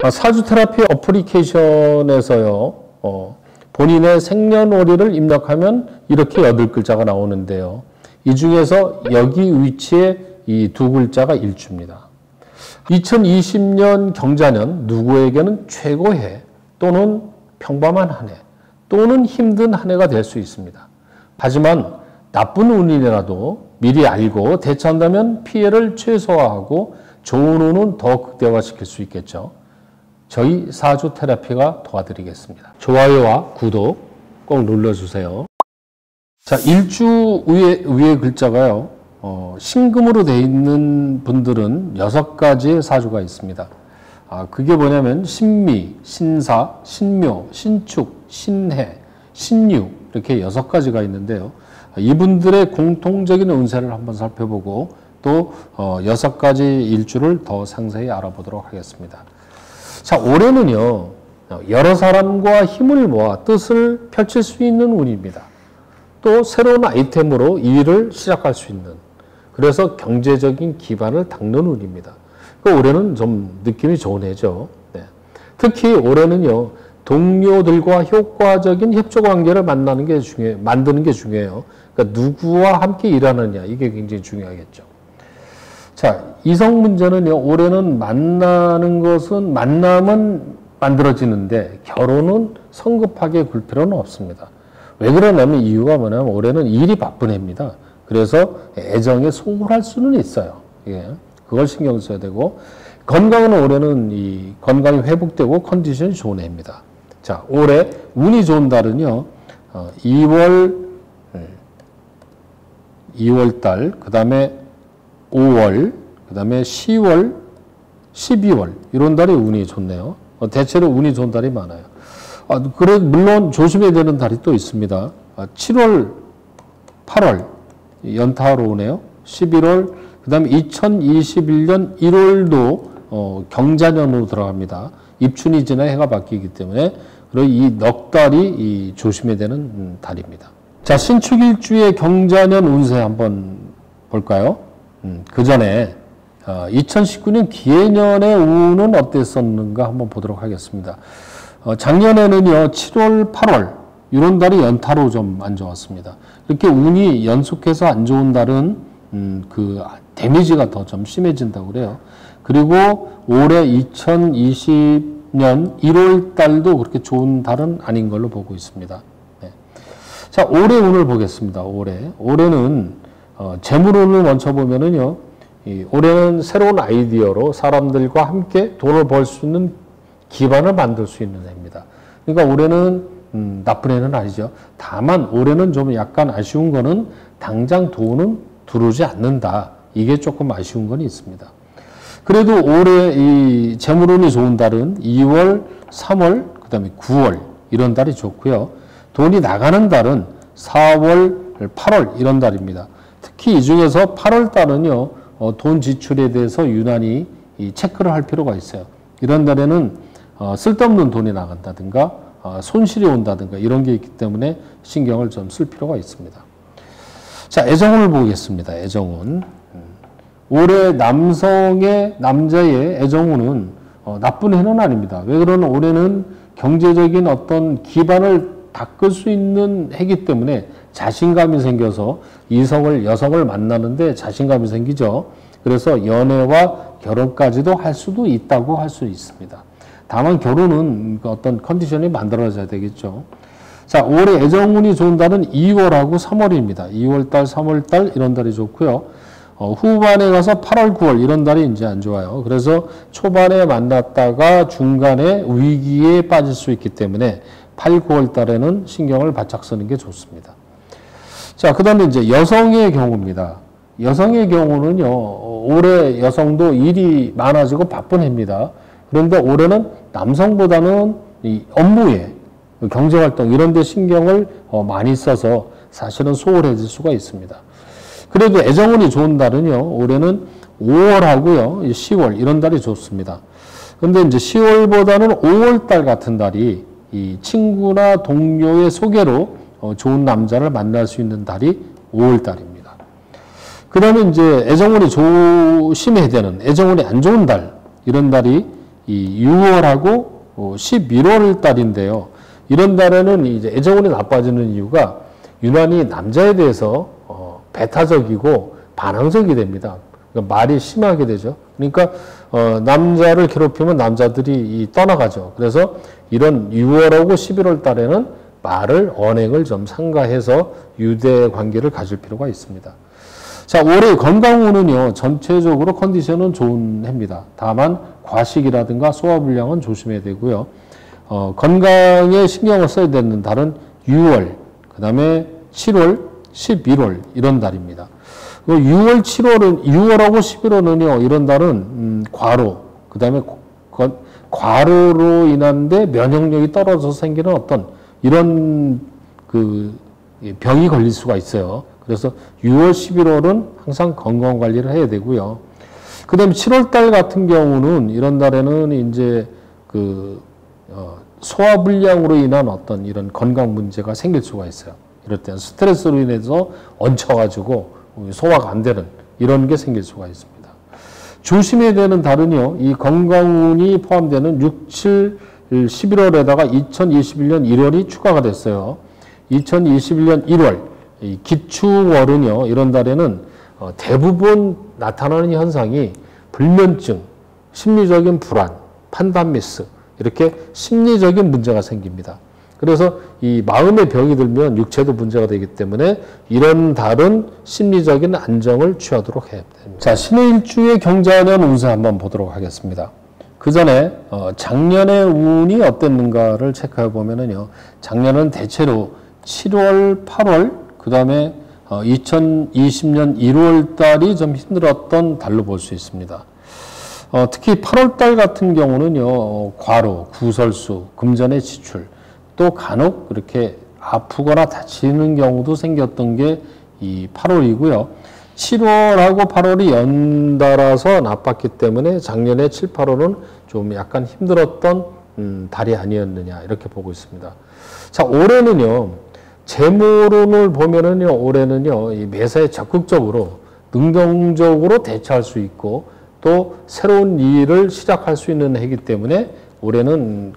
사주 테라피 어플리케이션에서요, 본인의 생년월일을 입력하면 이렇게 8글자가 나오는데요. 이 중에서 여기 위치에 이 2글자가 일주입니다. 2020년 경자년 누구에게는 최고해 또는 평범한 한 해 또는 힘든 한 해가 될 수 있습니다. 하지만 나쁜 운이라도 미리 알고 대처한다면 피해를 최소화하고 좋은 운은 더 극대화시킬 수 있겠죠. 저희 사주 테라피가 도와드리겠습니다. 좋아요와 구독 꼭 눌러주세요. 자, 일주 위에 글자가요, 신금으로 되어 있는 분들은 6가지의 사주가 있습니다. 그게 뭐냐면 신미, 신사, 신묘, 신축, 신해, 신유 이렇게 6가지가 있는데요. 이분들의 공통적인 운세를 한번 살펴보고 또 6가지 일주를 더 상세히 알아보도록 하겠습니다. 자, 올해는요, 여러 사람과 힘을 모아 뜻을 펼칠 수 있는 운입니다. 또 새로운 아이템으로 일을 시작할 수 있는, 그래서 경제적인 기반을 닦는 운입니다. 올해는 좀 느낌이 좋은 해죠. 네. 특히 올해는요, 동료들과 효과적인 협조 관계를 만드는 게 중요해요. 그러니까 누구와 함께 일하느냐, 이게 굉장히 중요하겠죠. 자, 이성 문제는요, 올해는 만남은 만들어지는데 결혼은 성급하게 굴 필요는 없습니다. 왜 그러냐면 이유가 뭐냐면 올해는 일이 바쁜 해입니다. 그래서 애정에 소홀할 수는 있어요. 예, 그걸 신경 써야 되고, 건강은 올해는 이 건강이 회복되고 컨디션이 좋은 해입니다. 자, 올해 운이 좋은 달은요, 2월 달, 그 다음에 5월, 그 다음에 10월, 12월 이런 달이 운이 좋네요. 대체로 운이 좋은 달이 많아요. 물론 조심해야 되는 달이 또 있습니다. 7월, 8월 연타로 오네요. 11월, 그 다음에 2021년 1월도 경자년으로 들어갑니다. 입춘이 지나 해가 바뀌기 때문에 이 넉 달이 조심해야 되는 달입니다. 자, 신축일주의 경자년 운세 한번 볼까요? 그 전에 2019년 기해년의 운은 어땠었는가 한번 보도록 하겠습니다. 작년에는요, 7월, 8월 이런 달이 연타로 좀 안 좋았습니다. 이렇게 운이 연속해서 안 좋은 달은 그 데미지가 더 좀 심해진다고 그래요. 그리고 올해 2020년 1월 달도 그렇게 좋은 달은 아닌 걸로 보고 있습니다. 네. 자, 올해 운을 보겠습니다. 올해는 재물운을 먼저 보면은요, 올해는 새로운 아이디어로 사람들과 함께 돈을 벌 수 있는 기반을 만들 수 있는 해입니다. 그러니까 올해는 나쁜 해는 아니죠. 다만 올해는 좀 약간 아쉬운 거는 당장 돈은 들어오지 않는다. 이게 조금 아쉬운 건 있습니다. 그래도 올해 이 재물운이 좋은 달은 2월, 3월, 그 다음에 9월 이런 달이 좋고요. 돈이 나가는 달은 4월, 8월 이런 달입니다. 특히 이 중에서 8월 달은요, 돈 지출에 대해서 유난히 체크를 할 필요가 있어요. 이런 달에는 쓸데없는 돈이 나간다든가 손실이 온다든가 이런 게 있기 때문에 신경을 좀 쓸 필요가 있습니다. 자, 애정운을 보겠습니다. 애정운. 올해 남자의 애정운은 나쁜 해는 아닙니다. 왜 그러냐면 올해는 경제적인 어떤 기반을 닦을 수 있는 해이기 때문에 자신감이 생겨서 여성을 만나는데 자신감이 생기죠. 그래서 연애와 결혼까지도 할 수도 있다고 할 수 있습니다. 다만 결혼은 어떤 컨디션이 만들어져야 되겠죠. 자, 올해 애정운이 좋은 달은 2월하고 3월입니다. 2월달, 3월달 이런 달이 좋고요. 후반에 가서 8월, 9월 이런 달이 이제 안 좋아요. 그래서 초반에 만났다가 중간에 위기에 빠질 수 있기 때문에 8, 9월 달에는 신경을 바짝 쓰는 게 좋습니다. 자, 그 다음에 이제 여성의 경우입니다. 여성의 경우는요, 올해 여성도 일이 많아지고 바쁜 해입니다. 그런데 올해는 남성보다는 이 업무에, 경제활동 이런 데 신경을 많이 써서 사실은 소홀해질 수가 있습니다. 그래도 애정운이 좋은 달은요, 올해는 5월하고요, 10월 이런 달이 좋습니다. 그런데 이제 10월보다는 5월 달 같은 달이 이 친구나 동료의 소개로 좋은 남자를 만날 수 있는 달이 5월 달입니다. 그 다음에 이제 애정운이 조심해야 되는, 애정운이 안 좋은 달, 이런 달이 이 6월하고 11월 달인데요. 이런 달에는 이제 애정운이 나빠지는 이유가 유난히 남자에 대해서 배타적이고 반항적이 됩니다. 그러니까 말이 심하게 되죠. 그러니까 남자를 괴롭히면 남자들이 떠나가죠. 그래서 이런 6월하고 11월 달에는 말을 언행을 좀 삼가해서 유대 관계를 가질 필요가 있습니다. 자, 올해 건강운은요, 전체적으로 컨디션은 좋은 해입니다. 다만 과식이라든가 소화불량은 조심해야 되고요. 건강에 신경을 써야 되는 달은 6월, 그 다음에 7월, 11월 이런 달입니다. 6월, 7월은 6월하고 11월은요, 이런 달은 과로, 그 다음에 과로로 인한데 면역력이 떨어져서 생기는 어떤 이런 그 병이 걸릴 수가 있어요. 그래서 6월, 11월은 항상 건강 관리를 해야 되고요. 그 다음에 7월 달 같은 경우는 이런 달에는 이제 소화불량으로 인한 어떤 이런 건강 문제가 생길 수가 있어요. 이럴 때는 스트레스로 인해서 얹혀가지고 소화가 안 되는 이런 게 생길 수가 있습니다. 조심해야 되는 달은요, 이 건강운이 포함되는 6, 7, 11월에다가 2021년 1월이 추가가 됐어요. 2021년 1월, 이 기축월은요, 이런 달에는 대부분 나타나는 현상이 불면증, 심리적인 불안, 판단 미스, 이렇게 심리적인 문제가 생깁니다. 그래서 이 마음의 병이 들면 육체도 문제가 되기 때문에 이런 달은 심리적인 안정을 취하도록 해야 됩니다. 자, 신의 일주의 경자년 운세 한번 보도록 하겠습니다. 그 전에 작년의 운이 어땠는가를 체크해 보면은요, 작년은 대체로 7월, 8월, 그 다음에 2020년 1월 달이 좀 힘들었던 달로 볼 수 있습니다. 특히 8월 달 같은 경우는요, 과로, 구설수, 금전의 지출, 또 간혹 그렇게 아프거나 다치는 경우도 생겼던 게 이 8월이고요. 7월하고 8월이 연달아서 나빴기 때문에 작년에 7, 8월은 좀 약간 힘들었던 달이 아니었느냐 이렇게 보고 있습니다. 자, 올해는요, 재물운을 보면은요, 올해는요, 이 매사에 적극적으로 능동적으로 대처할 수 있고 또 새로운 일을 시작할 수 있는 해이기 때문에 올해는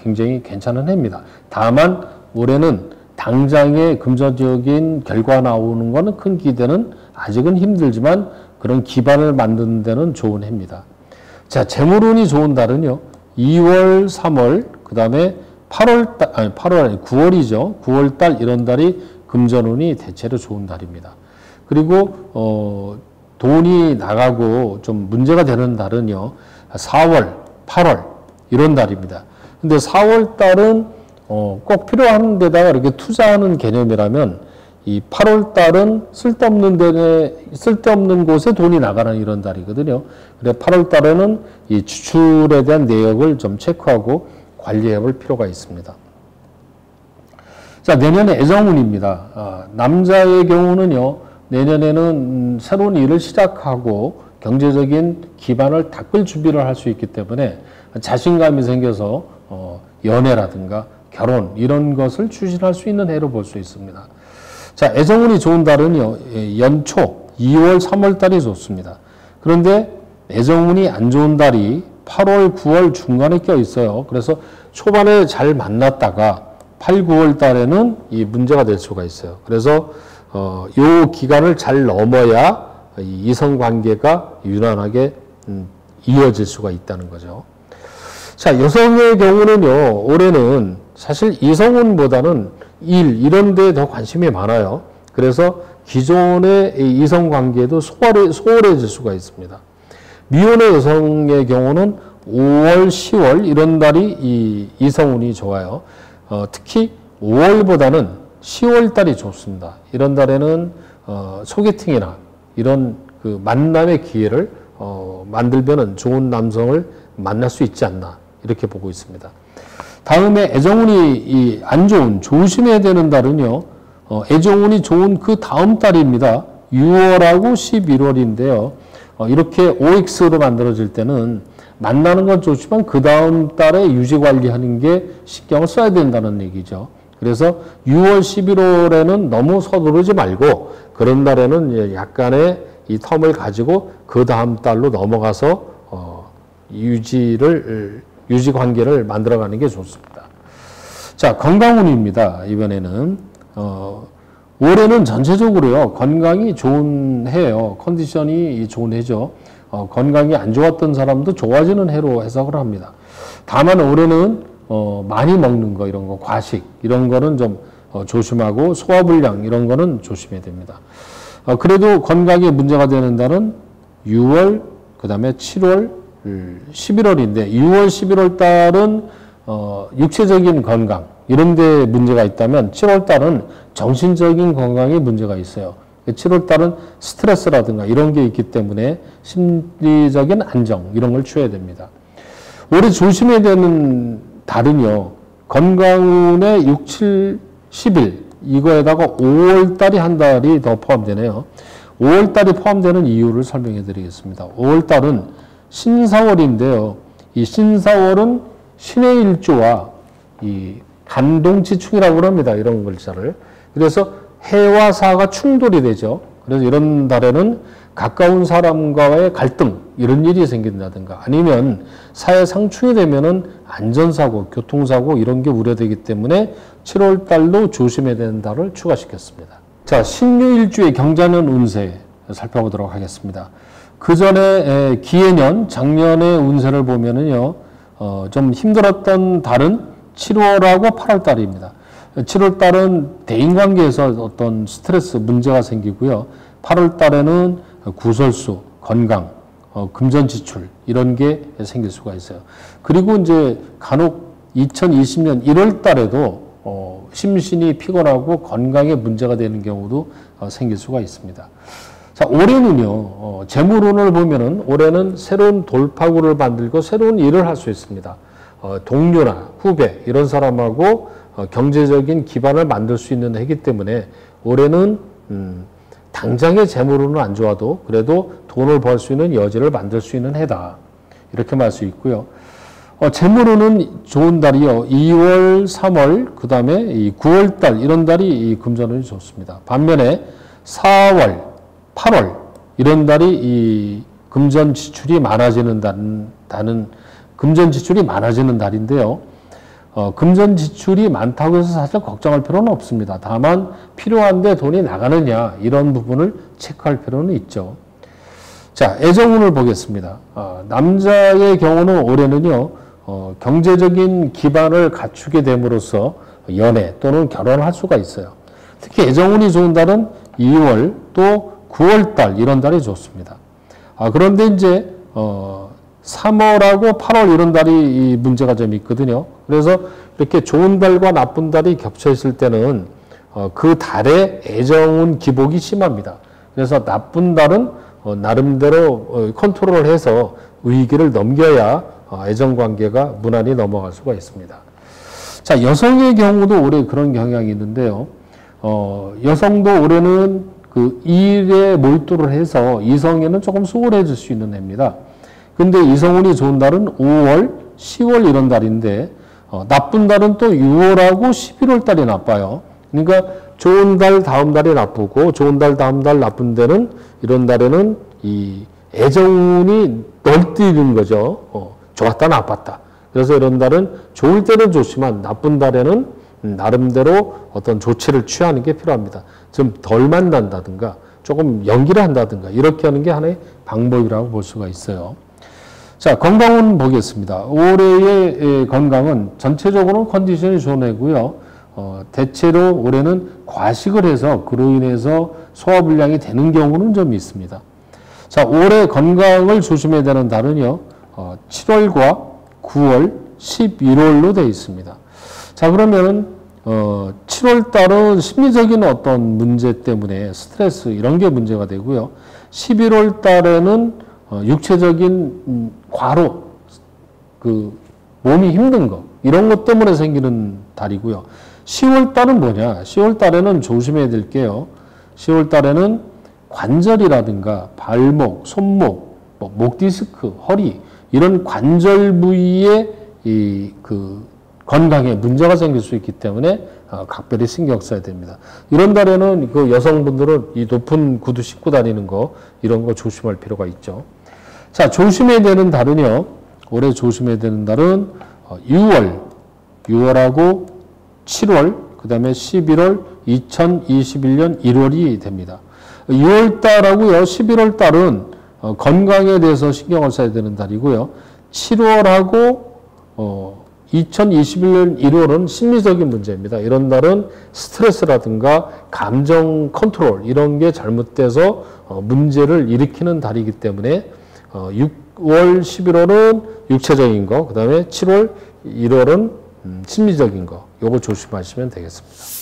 굉장히 괜찮은 해입니다. 다만 올해는 당장의 금전적인 결과 나오는 거는 큰 기대는 아직은 힘들지만 그런 기반을 만드는 데는 좋은 해입니다. 자, 재물운이 좋은 달은요, 2월, 3월, 그 다음에 9월이죠. 9월 달 이런 달이 금전운이 대체로 좋은 달입니다. 그리고 돈이 나가고 좀 문제가 되는 달은요, 4월, 8월 이런 달입니다. 근데 4월 달은 꼭 필요한 데다가 이렇게 투자하는 개념이라면 이 8월 달은 쓸데없는 곳에 돈이 나가는 이런 달이거든요. 그래 8월 달에는 이 지출에 대한 내역을 좀 체크하고 관리해 볼 필요가 있습니다. 자, 내년에 애정운입니다. 남자의 경우는요, 내년에는 새로운 일을 시작하고 경제적인 기반을 닦을 준비를 할 수 있기 때문에 자신감이 생겨서 연애라든가 결혼 이런 것을 추진할 수 있는 해로 볼 수 있습니다. 자, 애정운이 좋은 달은요, 연초 2월, 3월 달이 좋습니다. 그런데 애정운이 안 좋은 달이 8월, 9월 중간에 껴 있어요. 그래서 초반에 잘 만났다가 8, 9월 달에는 이 문제가 될 수가 있어요. 그래서 요 기간을 잘 넘어야 이성 관계가 유난하게 이어질 수가 있다는 거죠. 자, 여성의 경우는요, 올해는 사실 이성운보다는 일, 이런 데에 더 관심이 많아요. 그래서 기존의 이성 관계도 소홀해질 수가 있습니다. 미혼의 여성의 경우는 5월, 10월 이런 달이 이성운이 좋아요. 특히 5월보다는 10월 달이 좋습니다. 이런 달에는 소개팅이나 이런 만남의 기회를 만들면 좋은 남성을 만날 수 있지 않나 이렇게 보고 있습니다. 다음에 애정운이 안 좋은, 조심해야 되는 달은요, 애정운이 좋은 그 다음 달입니다. 6월하고 11월인데요. 이렇게 OX로 만들어질 때는 만나는 건 좋지만 그 다음 달에 유지 관리하는 게 신경을 써야 된다는 얘기죠. 그래서 6월, 11월에는 너무 서두르지 말고 그런 날에는 약간의 이 텀을 가지고 그 다음 달로 넘어가서 유지 관계를 만들어가는 게 좋습니다. 자, 건강운입니다. 이번에는 올해는 전체적으로요 건강이 좋은 해예요. 컨디션이 좋은 해죠. 건강이 안 좋았던 사람도 좋아지는 해로 해석을 합니다. 다만 올해는 많이 먹는 거 이런 거 과식 이런 거는 좀 조심하고 소화불량 이런 거는 조심해야 됩니다. 그래도 건강에 문제가 되는 달은 6월 그 다음에 7월 11월인데 6월 11월 달은 육체적인 건강 이런 데 문제가 있다면 7월 달은 정신적인 건강에 문제가 있어요. 7월 달은 스트레스라든가 이런 게 있기 때문에 심리적인 안정 이런 걸 취해야 됩니다. 올해 조심해야 되는 달은요. 건강운의 6, 7, 10일 이거에다가 5월 달이 한 달이 더 포함되네요. 5월 달이 포함되는 이유를 설명해 드리겠습니다. 5월 달은 신사월인데요. 이 신사월은 신의 일조와 이 간동지충이라고 합니다. 이런 글자를. 그래서 해와 사가 충돌이 되죠. 그래서 이런 달에는 가까운 사람과의 갈등 이런 일이 생긴다든가 아니면 사회 상충이 되면은 안전사고, 교통사고 이런 게 우려되기 때문에 7월 달도 조심해야 되는 달을 추가시켰습니다. 자, 신유일주의 경자년 운세 살펴보도록 하겠습니다. 그 전에 기해년 작년의 운세를 보면은요, 좀 힘들었던 달은 7월하고 8월 달입니다. 7월 달은 대인관계에서 어떤 스트레스 문제가 생기고요. 8월 달에는 구설수, 건강, 금전지출 이런 게 생길 수가 있어요. 그리고 이제 간혹 2020년 1월 달에도 심신이 피곤하고 건강에 문제가 되는 경우도 생길 수가 있습니다. 자, 올해는요, 재물운을 보면은 올해는 새로운 돌파구를 만들고 새로운 일을 할 수 있습니다. 동료나 후배 이런 사람하고 경제적인 기반을 만들 수 있는 해이기 때문에 올해는 당장의 재물운은 안 좋아도 그래도 돈을 벌 수 있는 여지를 만들 수 있는 해다. 이렇게 말 수 있고요. 재물운은 좋은 달이요. 2월, 3월, 그 다음에 이 9월 달 이런 달이 이 금전운이 좋습니다. 반면에 4월, 8월 이런 달이 이 금전 지출이 많아지는 금전 지출이 많아지는 달인데요. 금전 지출이 많다고 해서 사실 걱정할 필요는 없습니다. 다만 필요한데 돈이 나가느냐 이런 부분을 체크할 필요는 있죠. 자, 애정운을 보겠습니다. 남자의 경우는 올해는요. 경제적인 기반을 갖추게 됨으로써 연애 또는 결혼을 할 수가 있어요. 특히 애정운이 좋은 달은 2월 또 9월 달 이런 달이 좋습니다. 그런데 이제 3월하고 8월 이런 달이 문제가 좀 있거든요. 그래서 이렇게 좋은 달과 나쁜 달이 겹쳐 있을 때는 그 달의 애정운 기복이 심합니다. 그래서 나쁜 달은 나름대로 컨트롤을 해서 위기를 넘겨야 애정관계가 무난히 넘어갈 수가 있습니다. 자, 여성의 경우도 올해 그런 경향이 있는데요. 여성도 올해는 그 일에 몰두를 해서 이성에는 조금 수월해질 수 있는 해입니다. 근데 이성운이 좋은 달은 5월, 10월 이런 달인데 나쁜 달은 또 6월하고 11월 달이 나빠요. 그러니까 좋은 달 다음 달이 나쁘고 좋은 달 다음 달 나쁜 데는 이런 달에는 이 애정운이 널뛰는 거죠. 좋았다 나빴다. 그래서 이런 달은 좋을 때는 좋지만 나쁜 달에는 나름대로 어떤 조치를 취하는 게 필요합니다. 좀 덜 만난다든가 조금 연기를 한다든가 이렇게 하는 게 하나의 방법이라고 볼 수가 있어요. 자, 건강운 보겠습니다. 올해의 건강은 전체적으로 컨디션이 좋은 해고요. 대체로 올해는 과식을 해서 그로 인해서 소화불량이 되는 경우는 좀 있습니다. 자, 올해 건강을 조심해야 되는 달은요. 7월과 9월, 11월로 되어 있습니다. 자, 그러면은 7월 달은 심리적인 어떤 문제 때문에 스트레스 이런 게 문제가 되고요. 11월 달에는 육체적인 과로, 몸이 힘든 거, 이런 것 때문에 생기는 달이고요. 10월 달은 뭐냐? 10월 달에는 조심해야 될 게요. 10월 달에는 관절이라든가 발목, 손목, 목 디스크, 허리, 이런 관절 부위에 건강에 문제가 생길 수 있기 때문에 각별히 신경 써야 됩니다. 이런 달에는 그 여성분들은 이 높은 구두 신고 다니는 거, 이런 거 조심할 필요가 있죠. 자, 조심해야 되는 달은요. 올해 조심해야 되는 달은 6월하고 7월, 그 다음에 11월, 2021년 1월이 됩니다. 6월 달하고요, 11월 달은 건강에 대해서 신경을 써야 되는 달이고요. 7월하고 2021년 1월은 심리적인 문제입니다. 이런 달은 스트레스라든가 감정 컨트롤 이런 게 잘못돼서 문제를 일으키는 달이기 때문에 6월, 11월은 육체적인 거, 그 다음에 7월, 1월은 심리적인 거, 요거 조심하시면 되겠습니다.